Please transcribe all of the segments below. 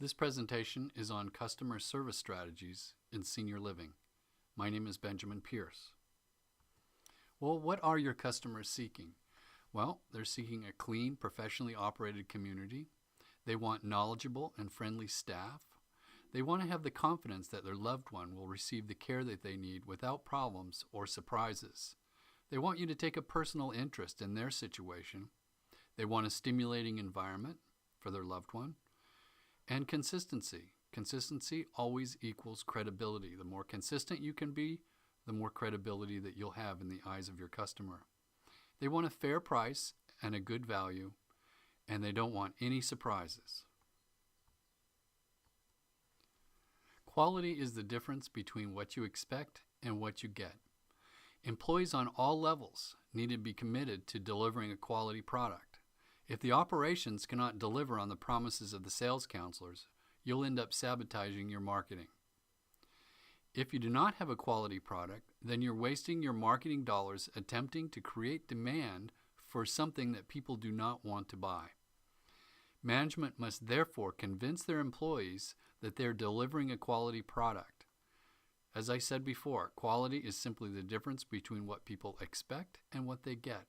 This presentation is on customer service strategies in senior living. My name is Benjamin Pierce. Well, what are your customers seeking? Well, they're seeking a clean, professionally operated community. They want knowledgeable and friendly staff. They want to have the confidence that their loved one will receive the care that they need without problems or surprises. They want you to take a personal interest in their situation. They want a stimulating environment for their loved one. And consistency. Consistency always equals credibility. The more consistent you can be, the more credibility that you'll have in the eyes of your customer. They want a fair price and a good value, and they don't want any surprises. Quality is the difference between what you expect and what you get. Employees on all levels need to be committed to delivering a quality product. If the operations cannot deliver on the promises of the sales counselors, you'll end up sabotaging your marketing. If you do not have a quality product, then you're wasting your marketing dollars attempting to create demand for something that people do not want to buy. Management must therefore convince their employees that they're delivering a quality product. As I said before, quality is simply the difference between what people expect and what they get.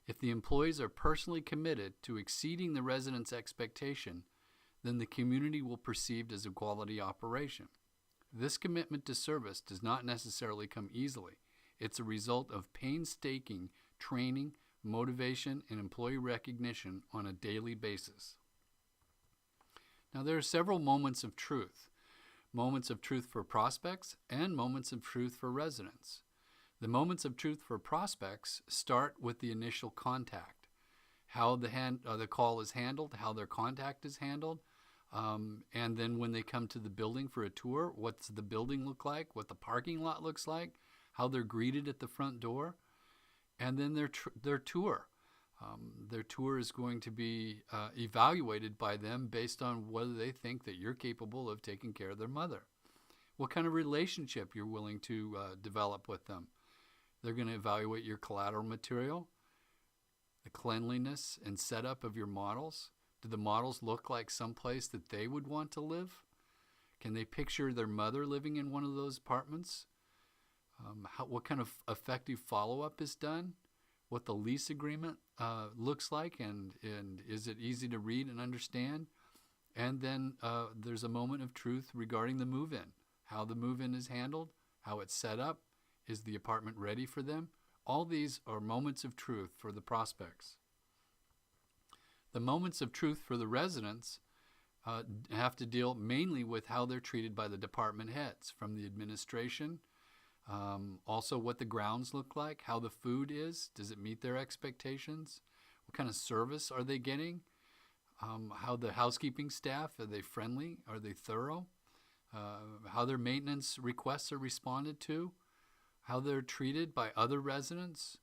If the employees are personally committed to exceeding the residents' expectation, then the community will perceive as a quality operation. This commitment to service does not necessarily come easily. It's a result of painstaking training, motivation, and employee recognition on a daily basis. Now, there are several moments of truth for prospects and moments of truth for residents. The moments of truth for prospects start with the initial contact, how the call is handled, how their contact is handled, and then when they come to the building for a tour, what's the building look like, what the parking lot looks like, how they're greeted at the front door, and then their tour. Their tour is going to be evaluated by them based on whether they think that you're capable of taking care of their mother. What kind of relationship you're willing to develop with them. They're going to evaluate your collateral material, the cleanliness and setup of your models. Do the models look like someplace that they would want to live? Can they picture their mother living in one of those apartments? What kind of effective follow-up is done? What the lease agreement looks like, and is it easy to read and understand? And then there's a moment of truth regarding the move-in, how the move-in is handled, how it's set up. Is the apartment ready for them? All these are moments of truth for the prospects. The moments of truth for the residents have to deal mainly with how they're treated by the department heads, from the administration, also what the grounds look like, how the food is, does it meet their expectations, what kind of service are they getting, how the housekeeping staff, are they friendly, are they thorough, how their maintenance requests are responded to, how they're treated by other residents,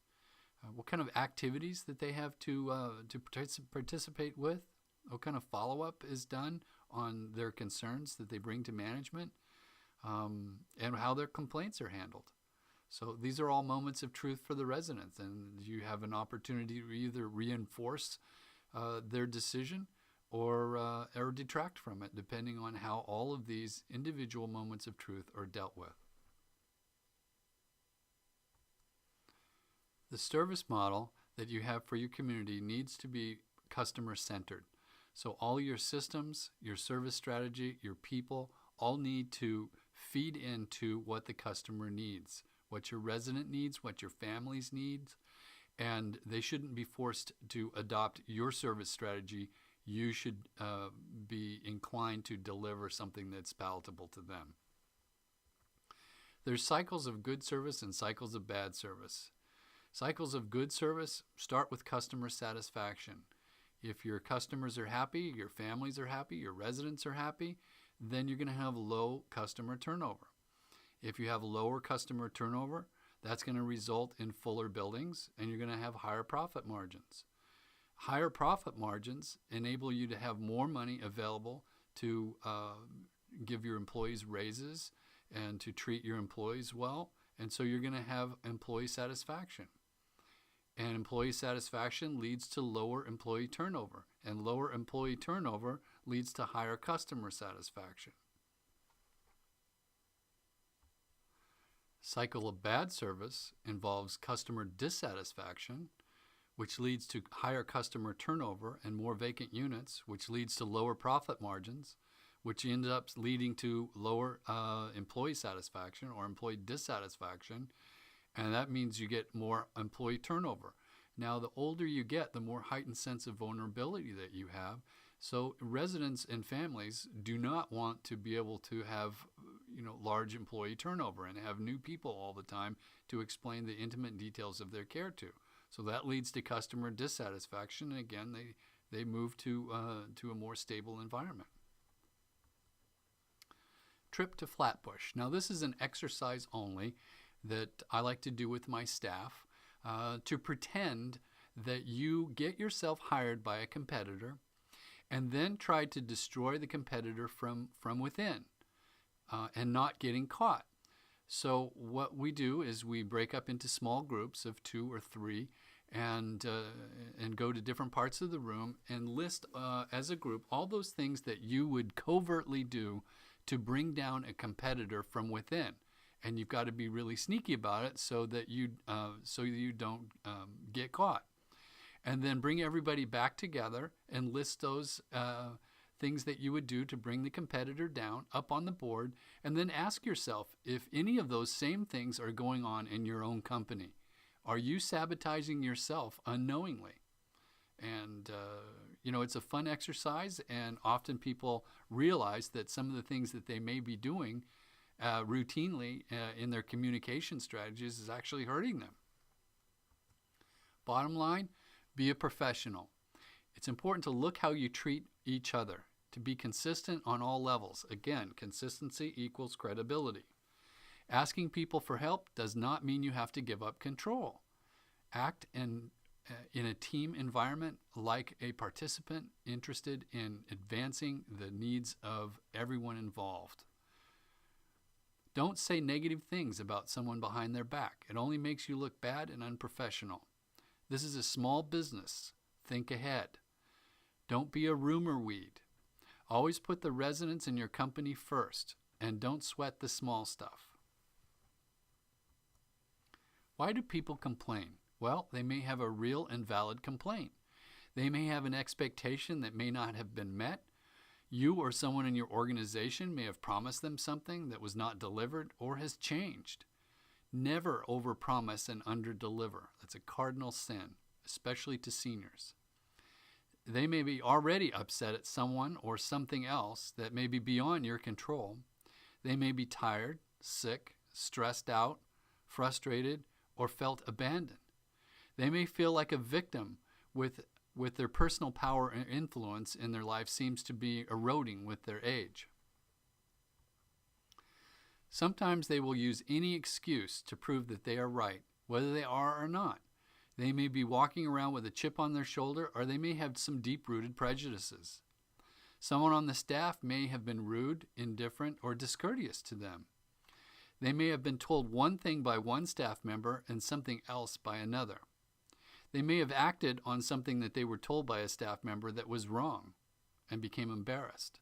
what kind of activities that they have to participate with, what kind of follow-up is done on their concerns that they bring to management, and how their complaints are handled. So these are all moments of truth for the residents, and you have an opportunity to either reinforce their decision or detract from it, depending on how all of these individual moments of truth are dealt with. The service model that you have for your community needs to be customer-centered. So all your systems, your service strategy, your people, all need to feed into what the customer needs, what your resident needs, what your families need, and they shouldn't be forced to adopt your service strategy. You should be inclined to deliver something that's palatable to them. There's cycles of good service and cycles of bad service. Cycles of good service start with customer satisfaction. If your customers are happy, your families are happy, your residents are happy, then you're going to have low customer turnover. If you have lower customer turnover, that's going to result in fuller buildings, and you're going to have higher profit margins. Higher profit margins enable you to have more money available to give your employees raises and to treat your employees well, and so you're going to have employee satisfaction. And employee satisfaction leads to lower employee turnover, and lower employee turnover leads to higher customer satisfaction. Cycle of bad service involves customer dissatisfaction, which leads to higher customer turnover and more vacant units, which leads to lower profit margins, which ends up leading to lower employee satisfaction or employee dissatisfaction, and that means you get more employee turnover. Now, the older you get, the more heightened sense of vulnerability that you have. So residents and families do not want to be able to have, large employee turnover and have new people all the time to explain the intimate details of their care to. So that leads to customer dissatisfaction, and again, they move to a more stable environment. Trip to Flatbush. Now, this is an exercise only that I like to do with my staff to pretend that you get yourself hired by a competitor and then try to destroy the competitor from within and not getting caught. So what we do is we break up into small groups of 2 or 3 and go to different parts of the room and list as a group all those things that you would covertly do to bring down a competitor from within. And you've got to be really sneaky about it so that you don't get caught. And then bring everybody back together and list those things that you would do to bring the competitor down up on the board, and then ask yourself if any of those same things are going on in your own company. Are you sabotaging yourself unknowingly? And, it's a fun exercise, and often people realize that some of the things that they may be doing routinely in their communication strategies is actually hurting them. Bottom line, be a professional. It's important to look how you treat each other, to be consistent on all levels. Again, consistency equals credibility. Asking people for help does not mean you have to give up control. Act in a team environment like a participant interested in advancing the needs of everyone involved. Don't say negative things about someone behind their back. It only makes you look bad and unprofessional. This is a small business. Think ahead. Don't be a rumor weed. Always put the residents in your company first, and don't sweat the small stuff. Why do people complain? Well, they may have a real and valid complaint. They may have an expectation that may not have been met. You or someone in your organization may have promised them something that was not delivered or has changed. Never overpromise and underdeliver. That's a cardinal sin, especially to seniors. They may be already upset at someone or something else that may be beyond your control. They may be tired, sick, stressed out, frustrated, or felt abandoned. They may feel like a victim with their personal power and influence in their life seems to be eroding with their age. Sometimes they will use any excuse to prove that they are right, whether they are or not. They may be walking around with a chip on their shoulder, or they may have some deep-rooted prejudices. Someone on the staff may have been rude, indifferent, or discourteous to them. They may have been told one thing by one staff member and something else by another. They may have acted on something that they were told by a staff member that was wrong and became embarrassed.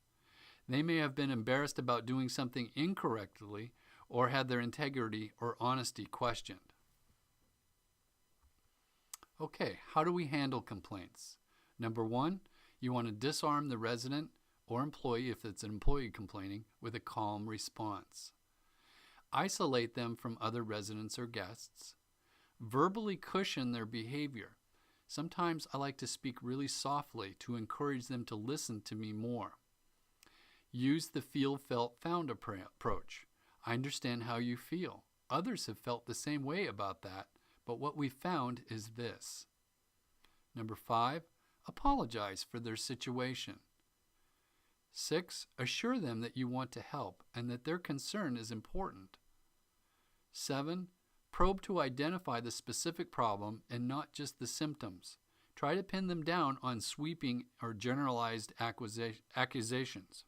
They may have been embarrassed about doing something incorrectly or had their integrity or honesty questioned. Okay, how do we handle complaints? Number 1, you want to disarm the resident or employee, if it's an employee complaining, with a calm response. Isolate them from other residents or guests. Verbally cushion their behavior. Sometimes I like to speak really softly to encourage them to listen to me more. Use the feel, felt, found approach. I understand how you feel. Others have felt the same way about that, but what we found is this. Number 5, apologize for their situation. 6, assure them that you want to help and that their concern is important. 7, probe to identify the specific problem and not just the symptoms. Try to pin them down on sweeping or generalized accusations.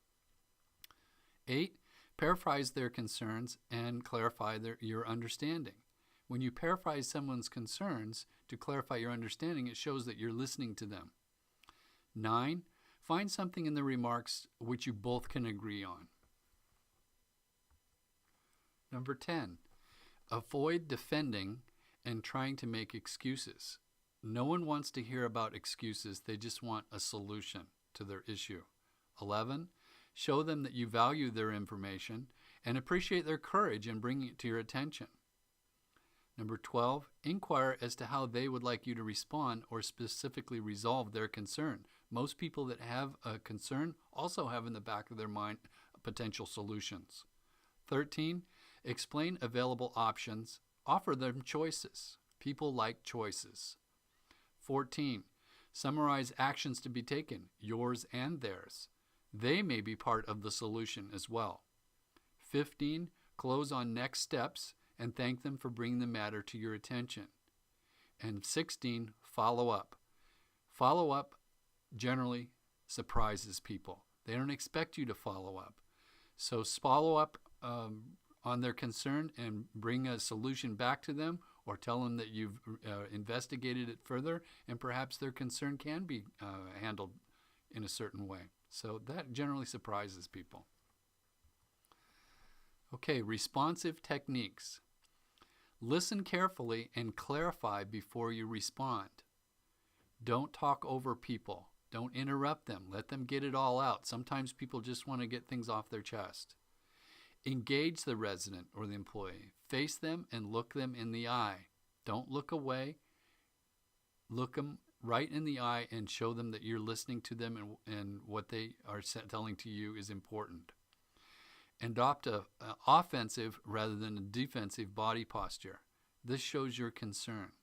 8, paraphrase their concerns and clarify your understanding. When you paraphrase someone's concerns to clarify your understanding, it shows that you're listening to them. 9, Find something in the remarks which you both can agree on. Number 10, avoid defending and trying to make excuses. No one wants to hear about excuses. They just want a solution to their issue. 11, show them that you value their information and appreciate their courage in bringing it to your attention. Number 12, inquire as to how they would like you to respond or specifically resolve their concern. Most people that have a concern also have in the back of their mind potential solutions. 13, explain available options. Offer them choices. People like choices. 14, summarize actions to be taken, yours and theirs. They may be part of the solution as well. 15, close on next steps and thank them for bringing the matter to your attention. And 16, follow up. Follow up generally surprises people. They don't expect you to follow up. So follow up on their concern and bring a solution back to them, or tell them that you've investigated it further and perhaps their concern can be handled in a certain way. So that generally surprises people. Okay, responsive techniques. Listen carefully and clarify before you respond. Don't talk over people. Don't interrupt them. Let them get it all out. Sometimes people just want to get things off their chest. Engage the resident or the employee. Face them and look them in the eye. Don't look away. Look them right in the eye and show them that you're listening to them and what they are telling to you is important. Adopt an offensive rather than a defensive body posture. This shows your concern.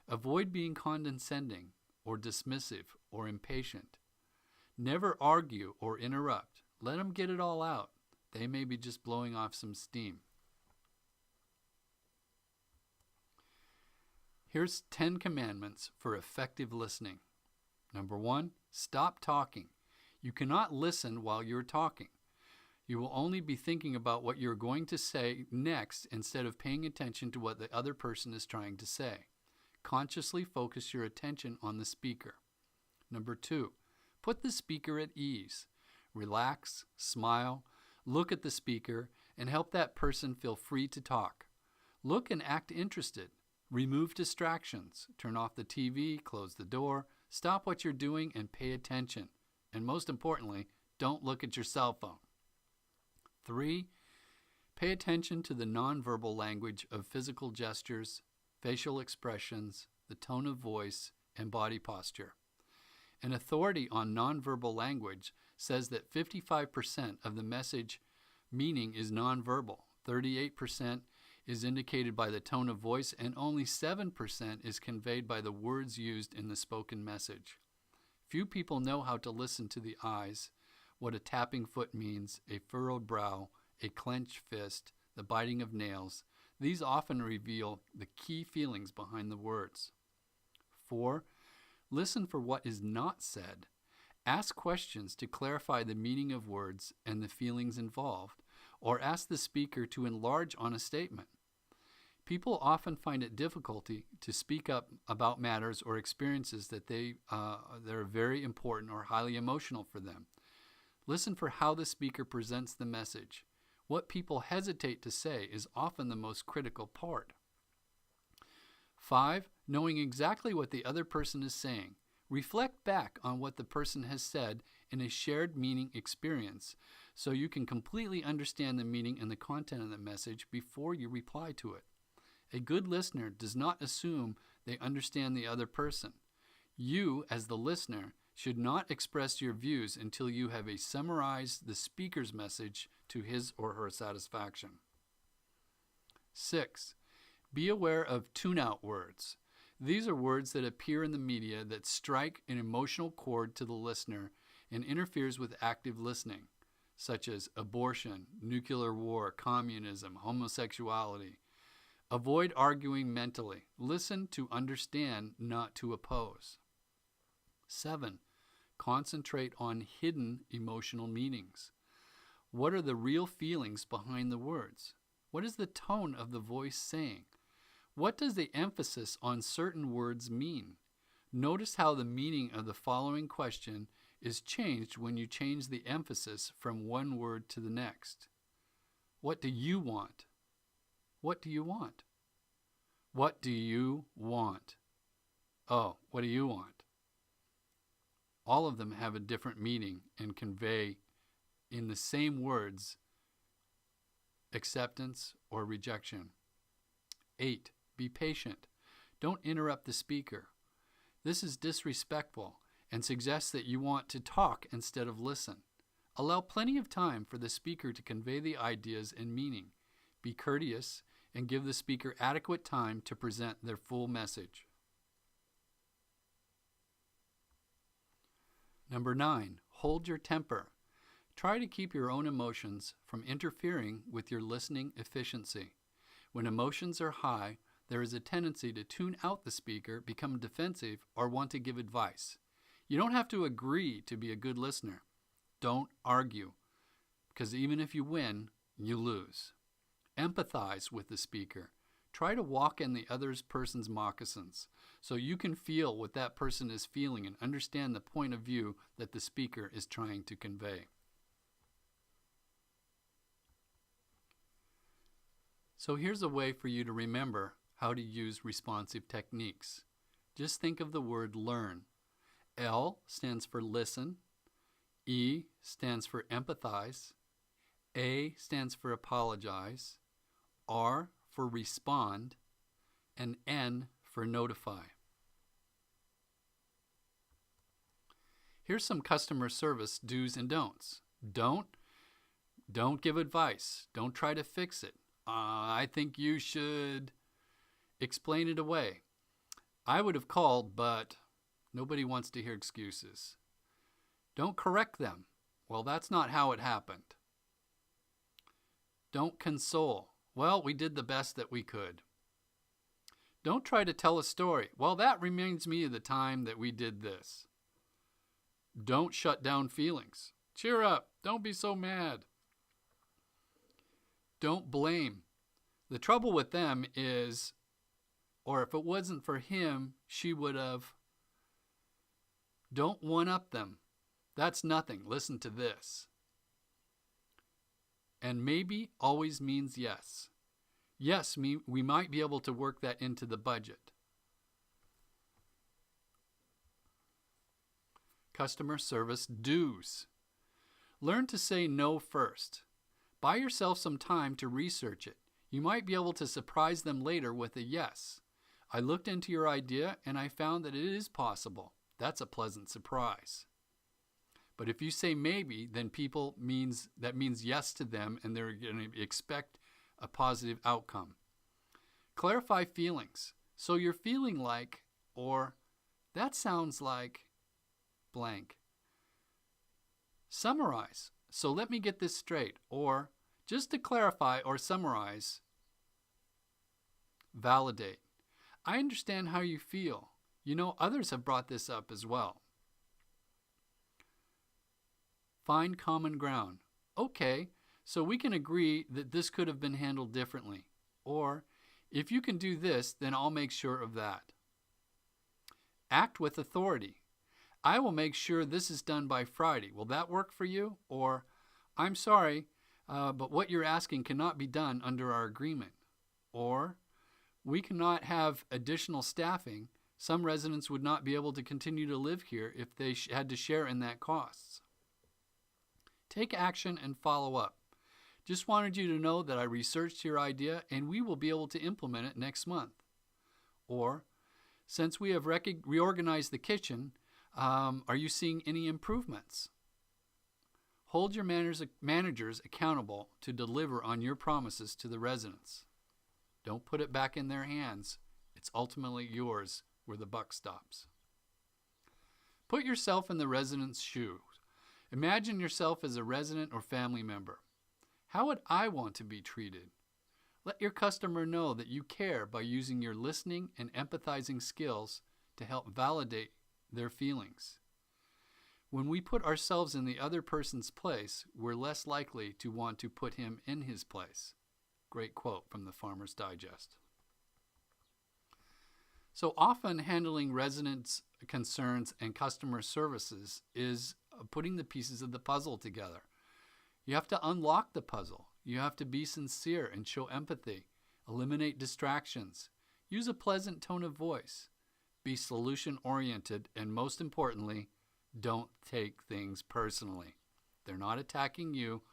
Avoid being condescending or dismissive or impatient. Never argue or interrupt. Let them get it all out. They may be just blowing off some steam. Here's 10 commandments for effective listening. Number 1, stop talking. You cannot listen while you're talking. You will only be thinking about what you're going to say next instead of paying attention to what the other person is trying to say. Consciously focus your attention on the speaker. Number 2, put the speaker at ease. Relax, smile, look at the speaker, and help that person feel free to talk. Look and act interested. Remove distractions. Turn off the TV, close the door, stop what you're doing and pay attention. And most importantly, don't look at your cell phone. 3, pay attention to the nonverbal language of physical gestures, facial expressions, the tone of voice, and body posture. An authority on nonverbal language says that 55% of the message meaning is nonverbal, 38% is indicated by the tone of voice, and only 7% is conveyed by the words used in the spoken message. Few people know how to listen to the eyes, what a tapping foot means, a furrowed brow, a clenched fist, the biting of nails. These often reveal the key feelings behind the words. 4, listen for what is not said. Ask questions to clarify the meaning of words and the feelings involved, or ask the speaker to enlarge on a statement. People often find it difficult to speak up about matters or experiences that are very important or highly emotional for them. Listen for how the speaker presents the message. What people hesitate to say is often the most critical part. 5, knowing exactly what the other person is saying. Reflect back on what the person has said in a shared meaning experience so you can completely understand the meaning and the content of the message before you reply to it. A good listener does not assume they understand the other person. You, as the listener, should not express your views until you have summarized the speaker's message to his or her satisfaction. 6, be aware of tune-out words. These are words that appear in the media that strike an emotional chord to the listener and interferes with active listening, such as abortion, nuclear war, communism, homosexuality. Avoid arguing mentally. Listen to understand, not to oppose. 7, concentrate on hidden emotional meanings. What are the real feelings behind the words? What is the tone of the voice saying? What does the emphasis on certain words mean? Notice how the meaning of the following question is changed when you change the emphasis from one word to the next. What do you want? What do you want? What do you want? Oh, what do you want? All of them have a different meaning and convey in the same words acceptance or rejection. 8. Be patient. Don't interrupt the speaker. This is disrespectful and suggests that you want to talk instead of listen. Allow plenty of time for the speaker to convey the ideas and meaning. Be courteous and give the speaker adequate time to present their full message. Number 9, hold your temper. Try to keep your own emotions from interfering with your listening efficiency. When emotions are high, there is a tendency to tune out the speaker, become defensive, or want to give advice. You don't have to agree to be a good listener. Don't argue, because even if you win, you lose. Empathize with the speaker. Try to walk in the other person's moccasins so you can feel what that person is feeling and understand the point of view that the speaker is trying to convey. So here's a way for you to remember how to use responsive techniques. Just think of the word learn. L stands for listen. E stands for empathize. A stands for apologize. R for respond. And N for notify. Here's some customer service do's and don'ts. Don't give advice. Don't try to fix it. I think you should explain it away. I would have called, but nobody wants to hear excuses. Don't correct them. Well, that's not how it happened. Don't console. Well, we did the best that we could. Don't try to tell a story. Well, that reminds me of the time that we did this. Don't shut down feelings. Cheer up. Don't be so mad. Don't blame. The trouble with them is, or if it wasn't for him, she would have. Don't one-up them. That's nothing. Listen to this. And maybe always means yes. Yes, we might be able to work that into the budget. Customer service do's. Learn to say no first. Buy yourself some time to research it. You might be able to surprise them later with a yes. I looked into your idea and I found that it is possible. That's a pleasant surprise. But if you say maybe, then that means yes to them and they're going to expect a positive outcome. Clarify feelings. So you're feeling like, or that sounds like blank. Summarize. So let me get this straight. Or just to clarify or summarize, validate. I understand how you feel. You know, others have brought this up as well. Find common ground. Okay, so we can agree that this could have been handled differently. Or, if you can do this, then I'll make sure of that. Act with authority. I will make sure this is done by Friday. Will that work for you? Or, I'm sorry, but what you're asking cannot be done under our agreement. Or, we cannot have additional staffing. Some residents would not be able to continue to live here if they had to share in that costs. Take action and follow up. Just wanted you to know that I researched your idea and we will be able to implement it next month. Or, since we have reorganized the kitchen, are you seeing any improvements? Hold your managers accountable to deliver on your promises to the residents. Don't put it back in their hands. It's ultimately yours where the buck stops. Put yourself in the resident's shoes. Imagine yourself as a resident or family member. How would I want to be treated? Let your customer know that you care by using your listening and empathizing skills to help validate their feelings. When we put ourselves in the other person's place, we're less likely to want to put him in his place. Great quote from the Farmer's Digest. So often handling residents' concerns and customer services is of putting the pieces of the puzzle together. You have to unlock the puzzle. You have to be sincere and show empathy. Eliminate distractions. Use a pleasant tone of voice. Be solution-oriented, and most importantly, don't take things personally. They're not attacking you.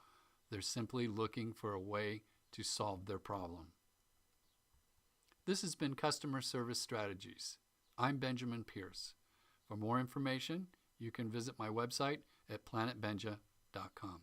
They're simply looking for a way to solve their problem. This has been Customer Service Strategies. I'm Benjamin Pierce. For more information, you can visit my website at planetbenja.com.